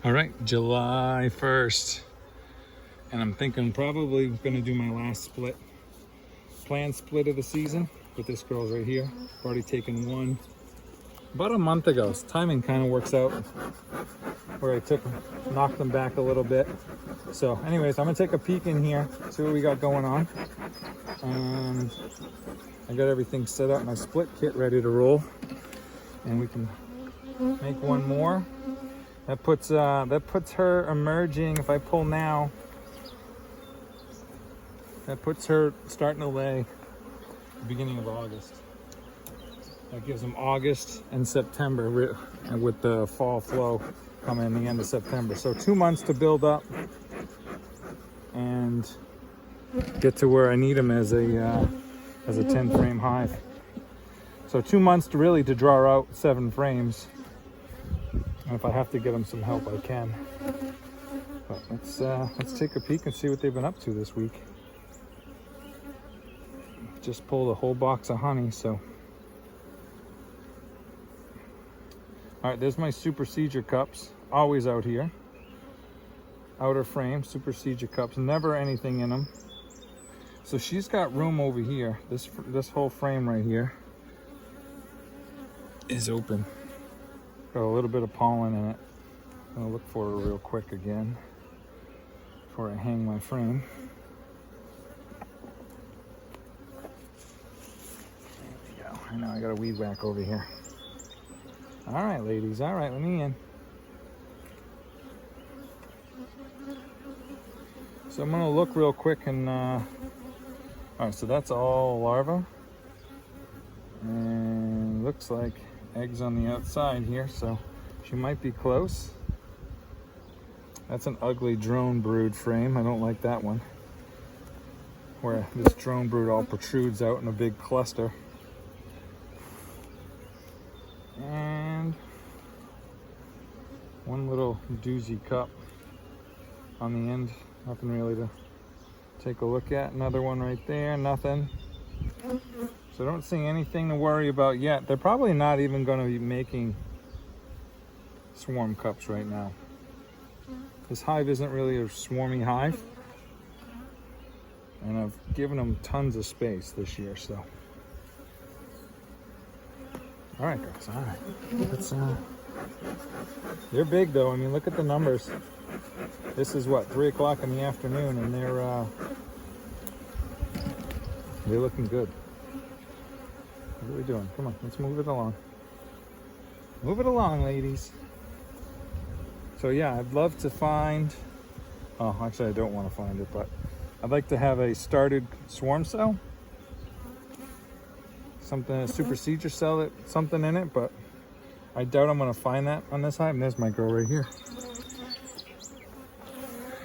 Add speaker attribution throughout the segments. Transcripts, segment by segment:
Speaker 1: All right, July 1st. And I'm thinking probably gonna do my last planned split of the season with this girl's right here. I've already taken one about a month ago. So timing kind of works out where I knocked them back a little bit. So anyways, I'm gonna take a peek in here, see what we got going on. I got everything set up, my split kit ready to roll. And we can make one more. That puts her emerging. If I pull now, that puts her starting to lay beginning of August. That gives them August and September with the fall flow coming in the end of September. So 2 months to build up and get to where I need them as a 10 frame hive. So 2 months to draw out 7 frames. And if I have to get them some help, I can. But let's take a peek and see what they've been up to this week. Just pulled a whole box of honey, so. All right, there's my Supersedure cups, always out here. Outer frame, Supersedure cups, never anything in them. So she's got room over here. This whole frame right here is open. Got a little bit of pollen in it. I'm gonna look for her real quick again before I hang my frame. There we go. I know I got a weed whack over here. All right, ladies. All right, let me in. So I'm gonna look real quick and all right, so that's all larva. And looks like eggs on the outside here, so she might be close. That's an ugly drone brood frame. I don't like that one, where this drone brood all protrudes out in a big cluster. And one little doozy cup on the end, nothing really to take a look at. Another one right there, nothing. So I don't see anything to worry about yet. They're probably not even going to be making swarm cups right now. This hive isn't really a swarmy hive. And I've given them tons of space this year, so. All right, guys, all right. Let's, they're big though. I mean, look at the numbers. This is what, 3 o'clock in the afternoon, and they're looking good. What are we doing? Come on, let's move it along. Move it along, ladies. So yeah, I'd love to find, oh, actually I don't want to find it, but I'd like to have a started swarm cell. Something, a Supersedure cell, something in it, but I doubt I'm gonna find that on this hive. And there's my girl right here.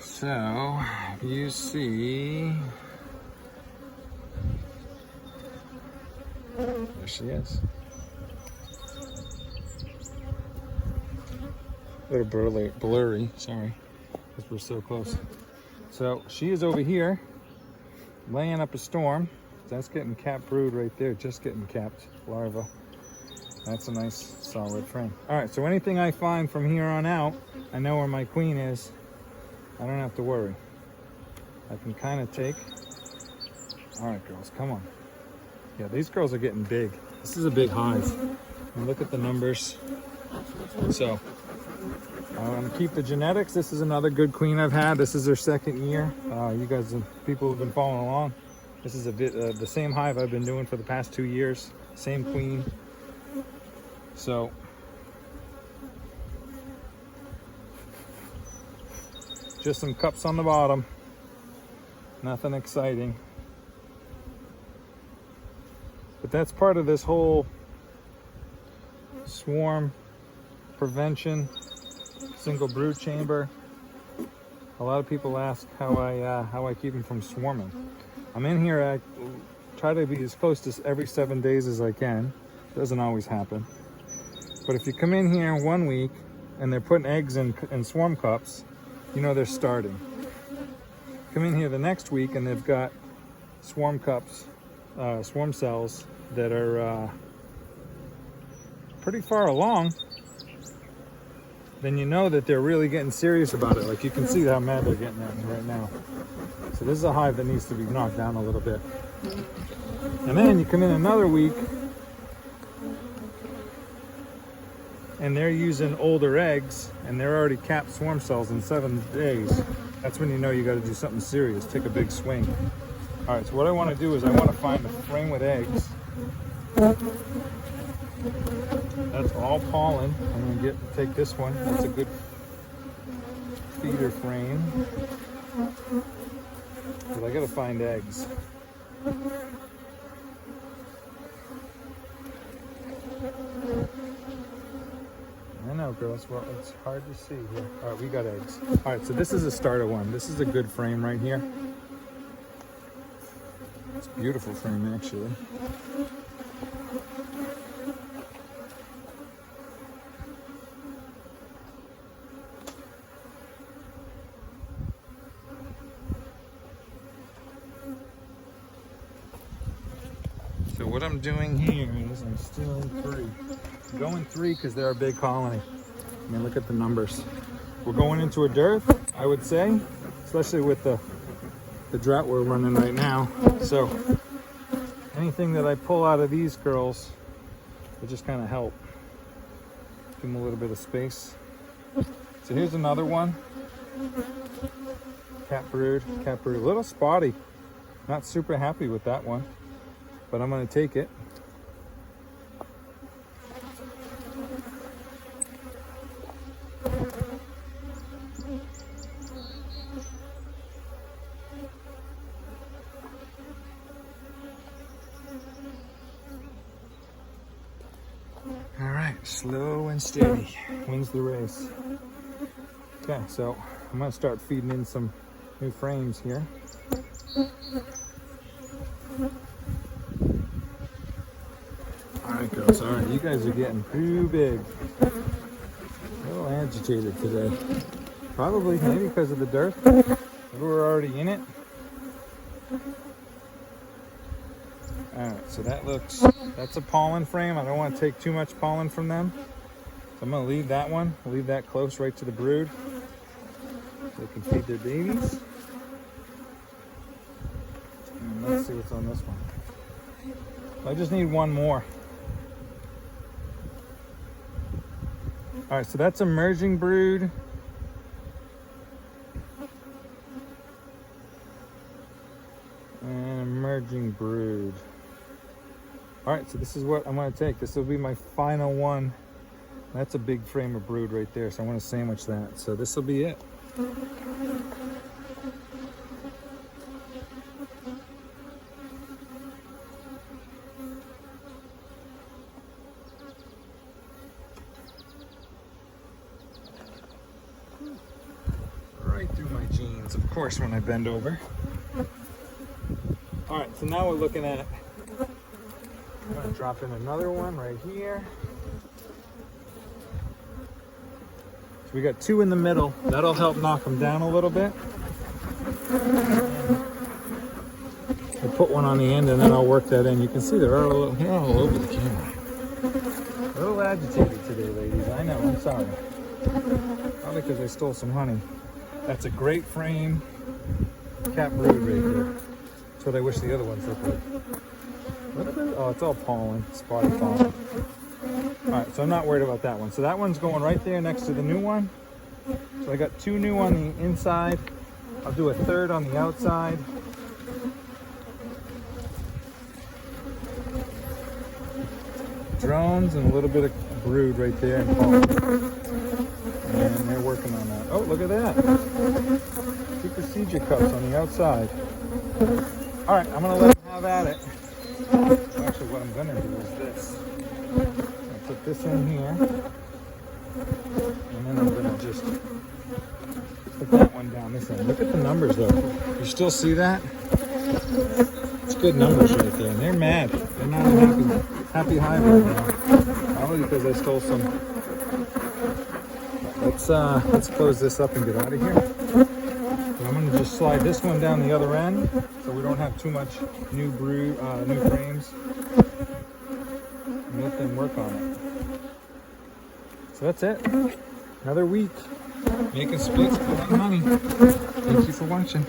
Speaker 1: So, you see, there she is. A little blurry, sorry, because we're so close. So she is over here, laying up a storm. That's getting capped brood right there, just getting capped larva. That's a nice solid frame. All right, so anything I find from here on out, I know where my queen is. I don't have to worry. I can kind of take. All right, girls, come on. Yeah, these girls are getting big. This is a big hive. And look at the numbers. So, I'm gonna keep the genetics. This is another good queen I've had. This is her 2nd year. You guys, people who've been following along, this is the same hive I've been doing for the past 2 years. Same queen. So, just some cups on the bottom. Nothing exciting. But that's part of this whole swarm prevention, single brood chamber. A lot of people ask how I keep them from swarming. I'm in here, I try to be as close to every 7 days as I can. Doesn't always happen. But if you come in here 1 week and they're putting eggs in swarm cups, you know they're starting. Come in here the next week and they've got swarm cups, swarm cells that are pretty far along. then you know that they're really getting serious about it. Like you can see how mad they're getting at me right now. So this is a hive that needs to be knocked down a little bit. And then you come in another week and they're using older eggs and they're already capped swarm cells in 7 days. That's when you know you got to do something serious. Take a big swing. All right, so what I want to do is I want to find a frame with eggs. That's all pollen. I'm going to take this one. That's a good feeder frame. But I got to find eggs. I know, girls. Well, it's hard to see here. All right, we got eggs. All right, so this is a starter one. This is a good frame right here. It's a beautiful frame, actually. So what I'm doing here is I'm still in 3. I'm going 3 because they're a big colony. I mean, look at the numbers. We're going into a dearth, I would say, especially with the drought we're running right now. So anything that I pull out of these girls will just kind of help. Give them a little bit of space. So here's another one. Cat brood, a little spotty. Not super happy with that one, but I'm gonna take it. All right, slow and steady wins the race. Okay, so I'm gonna start feeding in some new frames here. All right, girls, all right, you guys are getting too big. A little agitated today. Probably, maybe because of the dirt. Maybe we're already in it. All right, so that's a pollen frame. I don't want to take too much pollen from them. So I'm gonna leave that one, leave that close right to the brood so they can feed their babies. And let's see what's on this one. I just need one more. All right, so that's emerging brood. And emerging brood. All right, so this is what I'm gonna take. This will be my final one. That's a big frame of brood right there, so I want to sandwich that. So this will be it. Right through my jeans, of course, when I bend over. All right, so now we're looking at, I'm gonna drop in another one right here. So we got 2 in the middle. That'll help knock them down a little bit. I'll put one on the end and then I'll work that in. You can see they're all over the camera. A little agitated today, ladies. I know, I'm sorry. Probably because I stole some honey. That's a great frame cat brood right there. That's what I wish the other ones looked like. Oh, it's all pollen, spotty pollen. All right, so I'm not worried about that one. So that one's going right there next to the new one. So I got 2 new on the inside. I'll do a 3rd on the outside. Drones and a little bit of brood right there and pollen. And they're working on that. Oh, look at that. 2 procedure cups on the outside. All right, I'm gonna let them have at it. Actually, what I'm gonna do is this. I'll put this in here. And then I'm gonna just put that one down this end. Look at the numbers though. You still see that? It's good numbers right there. And they're mad. They're not a happy hive right now. Probably because I stole some. Let's close this up and get out of here. So I'm gonna just slide this one down the other end so we don't have too much new brood, new frames. And let them work on it. So that's it. Another week. Making splits, pulling honey. Thank you for watching.